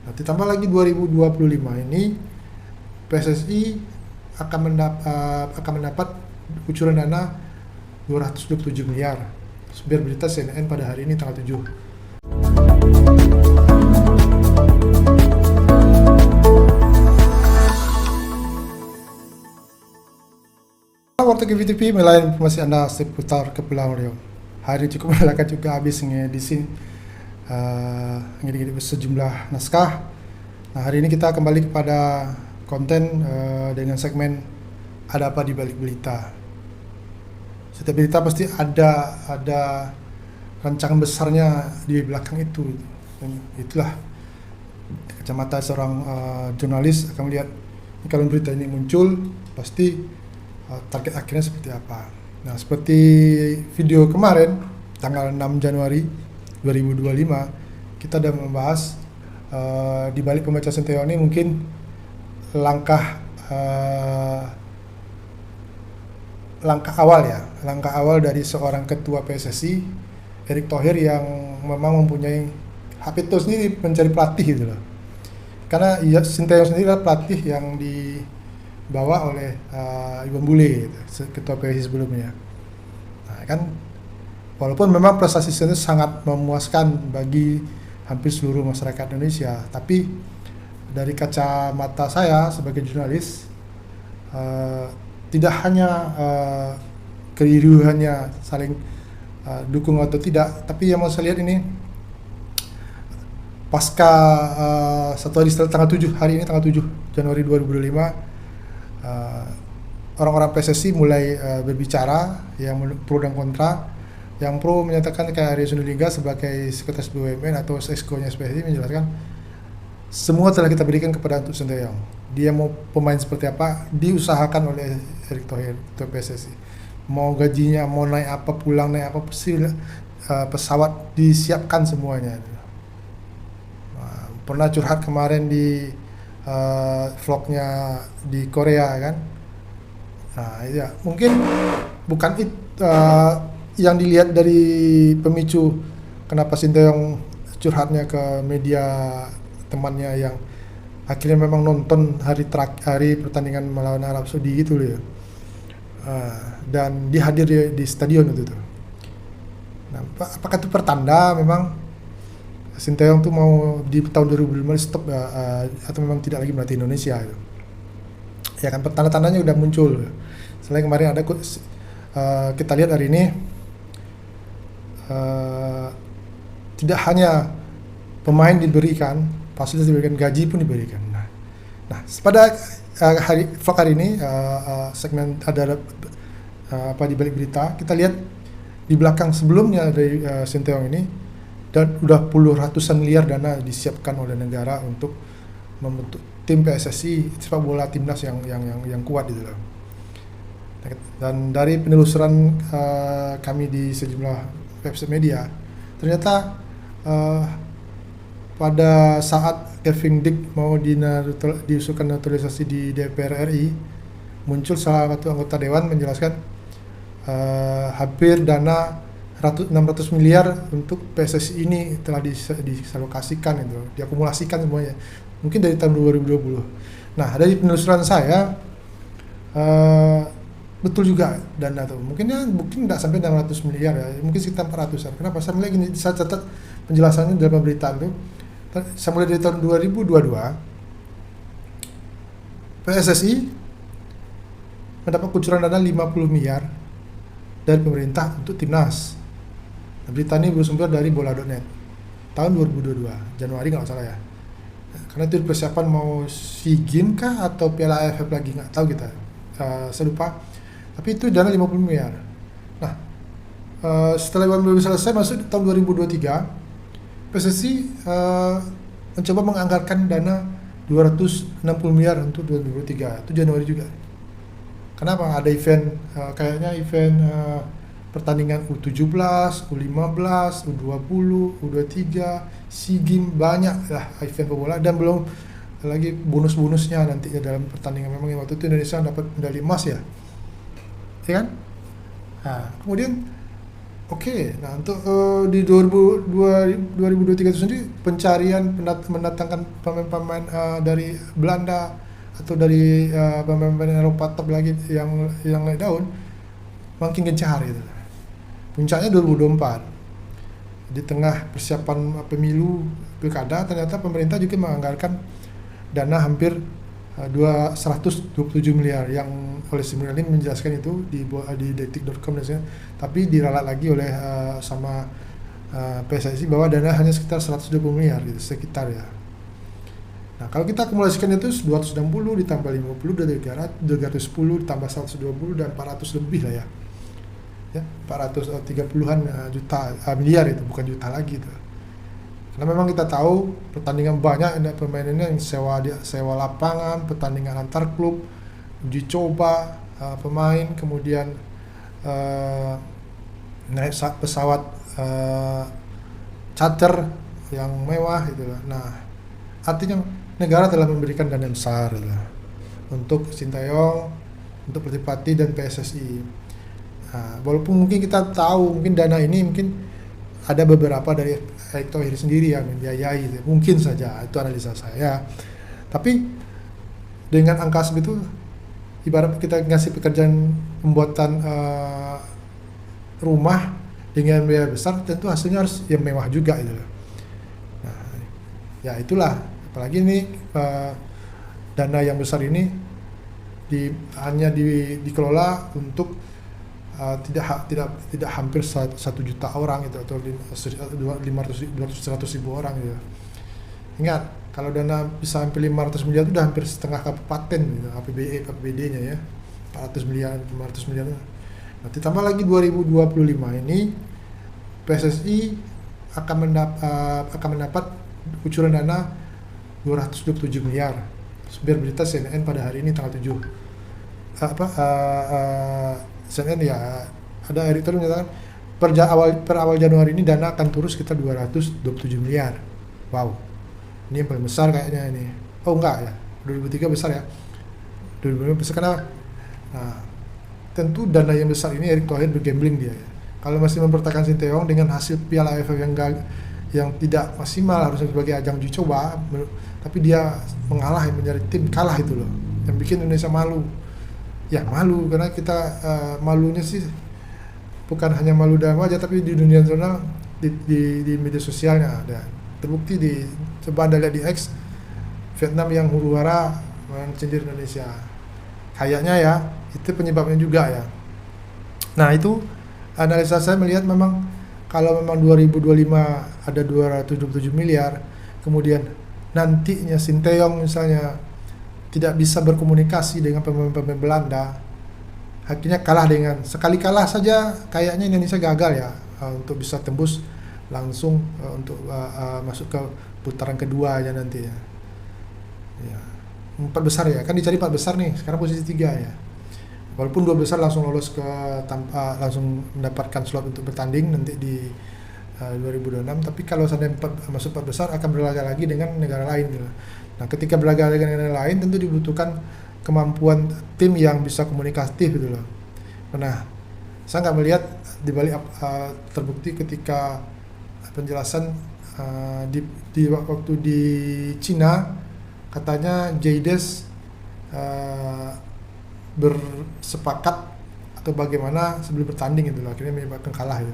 Nah, ditambah lagi 2025 ini PSSI akan mendapat kucuran dana 227 miliar. Biar berita CNN pada hari ini tanggal 7. Warta KVTV melayani informasi Anda seputar Kepulauan Riau. Hari cukup melelahkan juga habis ngedisi sejumlah naskah. Nah, hari ini kita kembali kepada konten dengan segmen Ada Apa di Balik Berita. Setiap berita pasti ada rancangan besarnya di belakang itu. Dan itulah kacamata seorang jurnalis akan melihat kalau berita ini muncul pasti target akhirnya seperti apa. Nah, seperti video kemarin tanggal 6 Januari 2025 kita sudah membahas di balik pemecah Sinteyong ini mungkin langkah awal dari seorang ketua PSSI Erick Thohir yang memang mempunyai habitus sendiri mencari pelatih gitu loh. Karena Sinteyong sendiri adalah pelatih yang dibawa oleh Iwan Bule, ketua PSSI sebelumnya. Nah, kan walaupun memang prestasi Sinteyong sangat memuaskan bagi hampir seluruh masyarakat Indonesia, tapi dari kacamata saya sebagai jurnalis tidak hanya keiruhannya saling dukung atau tidak, tapi yang mau saya lihat ini pasca satu hari setelah tanggal 7 hari ini tanggal 7 Januari 2025 orang-orang PSSI mulai berbicara yang pro dan kontra. Yang pro menyatakan kayak Arya Sinulinga sebagai sekretaris BUMN atau Exco-nya PSSI menjelaskan semua telah kita berikan kepada untuk Sinteyong. Dia mau pemain seperti apa diusahakan oleh Erick Thohir ketua PSSI. Mau gajinya mau naik apa, pulang naik apa, pesawat disiapkan semuanya. Pernah curhat kemarin di vlognya di Korea kan. Nah, ya mungkin bukan yang dilihat dari pemicu kenapa Sinteyong curhatnya ke media temannya yang akhirnya memang nonton hari pertandingan melawan Arab Saudi gitu loh ya. Dan dia hadir di stadion itu tuh. Nah, apakah itu pertanda memang Sinteyong tuh mau di tahun 2005 stop atau memang tidak lagi melatih Indonesia gitu. Ya kan tanda-tandanya udah muncul. Selain kemarin ada kita lihat hari ini tidak hanya pemain diberikan, fasilitas diberikan, gaji pun diberikan. Nah pada vlog hari ini segmen ada apa di balik berita, kita lihat di belakang sebelumnya dari Sinteyong ini dan udah ratusan miliar dana disiapkan oleh negara untuk membentuk tim PSSI sepak bola timnas yang kuat gitu loh. Dan dari penelusuran kami di sejumlah website media, ternyata pada saat Kevin Dick mau diusulkan naturalisasi di DPR RI, muncul salah satu anggota dewan menjelaskan hampir dana 600 miliar untuk PSSI ini telah dialokasikan itu, diakumulasikan semuanya. Mungkin dari tahun 2020. Nah, dari penelusuran saya betul juga dana tuh. Mungkin tidak sampai 600 miliar ya, mungkin sekitar 400-an. Kenapa? Saya mulai gini, saya catat penjelasannya dalam pemberitaan itu. Saya mulai dari tahun 2022 PSSI mendapat kucuran dana 50 miliar dari pemerintah untuk timnas. Nah, berita ini bersumber dari bola.net tahun 2022 Januari kalau salah ya. Karena itu persiapan mau SEA Games kah atau Piala AFF lagi, nggak tahu kita, saya lupa. Tapi itu dana 50 miliar. Nah, setelah Iwan Bule selesai masuk di tahun 2023, PSSI mencoba menganggarkan dana 260 miliar untuk 2023. Itu Januari juga. Kenapa? Ada event, kayaknya event pertandingan U17, U15, U20, U23, SEA Games, banyak lah event bola dan belum lagi bonus-bonusnya nanti dalam pertandingan. Memang waktu itu Indonesia dapat medali emas ya kan? Nah, kemudian Oke, nah untuk di 2023 itu sendiri pencarian mendatangkan pemain-pemain dari Belanda atau dari pemain-pemain Eropa top lagi yang naik daun makin gencar gitu. Puncaknya 2024 di tengah persiapan pemilu pilkada, ternyata pemerintah juga menganggarkan dana hampir 127 miliar yang oleh Sri Mulyani menjelaskan itu di detik.com biasanya, tapi diralat lagi oleh sama PSSI bahwa dana hanya sekitar 120 miliar gitu, sekitar ya. Nah, kalau kita akumulasikan itu 260 ditambah 50 dari 310 ditambah 120 dan 400 lebih lah ya. Ya, 430-an juta miliar itu, bukan juta lagi itu. Karena memang kita tahu pertandingan banyak pemain ini yang sewa lapangan, pertandingan antar klub, uji coba pemain, kemudian naik pesawat charter yang mewah gitu. Nah, artinya negara telah memberikan dana besar gitu, untuk Sinteyong, untuk Pertipati dan PSSI. Nah, walaupun mungkin kita tahu mungkin dana ini mungkin ada beberapa dari Erick Thohir sendiri yang membiayai, gitu. Mungkin saja, itu analisa saya. Tapi dengan angka segitu, ibarat kita ngasih pekerjaan pembuatan rumah dengan biaya besar, tentu hasilnya harus yang mewah juga gitu. Nah, ya itulah, apalagi ini dana yang besar ini hanya dikelola untuk tidak hampir 1 juta orang gitu, atau 200 ribu orang gitu. Ingat, kalau dana bisa hampir 500 miliar itu udah hampir setengah kabupaten gitu, APBD-nya ya, 400 miliar, 500 miliar. Nah, ditambah lagi 2025 ini PSSI akan mendapat kucuran dana 227 miliar. Biar berita CNN pada hari ini tanggal 7. CNN ya, ada Erick Thohir menyatakan per awal Januari ini dana akan turun sekitar 227 miliar. Wow, ini yang paling besar kayaknya ini. Oh enggak ya, 2003 besar ya, 2005 besar karena tentu dana yang besar ini Erick Thohir bergambling dia ya. Kalau masih mempertahankan Sinteyong dengan hasil Piala AFF yang tidak maksimal, harusnya sebagai ajang uji coba, tapi dia mengalah, mencari tim kalah itu loh, yang bikin Indonesia malu. Ya malu, karena kita malunya sih bukan hanya malu dalam wajah, tapi di dunia internasional, di media sosialnya ada. Terbukti coba Anda lihat di X, Vietnam yang huru-hara mencindir Indonesia. Kayaknya ya, itu penyebabnya juga ya. Nah, itu analisa saya melihat memang kalau memang 2025 ada 227 miliar, kemudian nantinya Sinteyong misalnya tidak bisa berkomunikasi dengan pemain-pemain Belanda, akhirnya sekali kalah saja kayaknya Indonesia gagal ya untuk bisa tembus langsung untuk masuk ke putaran kedua ya nantinya. Ya, 4 besar ya, kan dicari 4 besar nih, sekarang posisi 3 ya. Walaupun 2 besar langsung lolos langsung mendapatkan slot untuk bertanding nanti di 2026, tapi kalau seandainya masuk 4 besar akan berlaga lagi dengan negara lain gitu. Nah, ketika berlaga dengan negara lain tentu dibutuhkan kemampuan tim yang bisa komunikatif gitu loh. Nah, saya nggak melihat di balik terbukti ketika penjelasan waktu di Cina, katanya Jaydes bersepakat atau bagaimana sebelum bertanding gitu loh, akhirnya menyebabkan kalah gitu.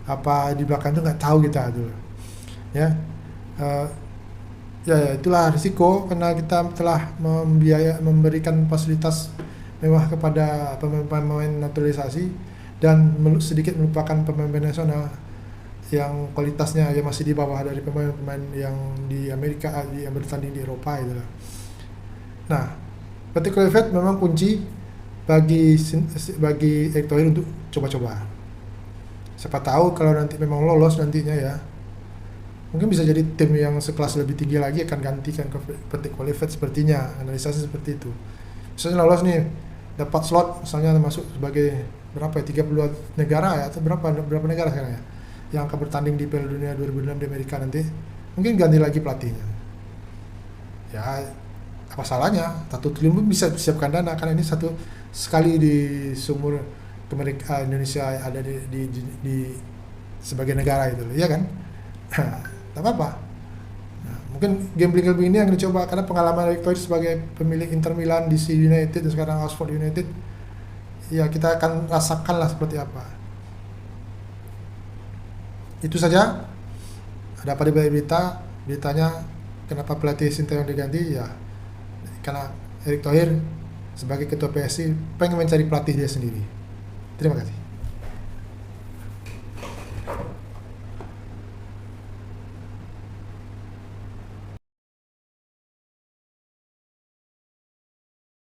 Apa di belakang itu nggak tahu kita gitu loh. Ya. Ya itulah risiko, karena kita telah memberikan fasilitas mewah kepada pemain-pemain naturalisasi dan sedikit melupakan pemain-pemain nasional yang kualitasnya ya masih di bawah dari pemain-pemain yang di Amerika, yang bertanding di Eropa gitu. Nah, vertical effect memang kunci bagi Erick Thohir untuk coba-coba. Siapa tahu kalau nanti memang lolos nantinya ya, mungkin bisa jadi tim yang sekelas lebih tinggi lagi akan gantikan ke vertical effect sepertinya, analisasi seperti itu. Misalnya lolos nih, dapat slot misalnya masuk sebagai berapa ya, 30 negara ya, atau berapa negara sekarang ya yang akan bertanding di Piala Dunia 2026 di Amerika nanti, mungkin ganti lagi pelatihnya. Ya apa salahnya, 1 triliun pun bisa disiapkan dana, karena ini satu sekali di sumur kemerdekaan Indonesia ada di sebagai negara itu, ya kan? Tak apa-apa. Nah, mungkin gambling ini yang dicoba karena pengalaman Erick Thohir sebagai pemilik Inter Milan, DC United, dan sekarang Oxford United, ya kita akan rasakan lah seperti apa. Itu saja. Ada apa di balik beritanya kenapa pelatih Sinteyong diganti, ya karena Erick Thohir sebagai ketua PSSI pengen mencari pelatih dia sendiri. Terima kasih.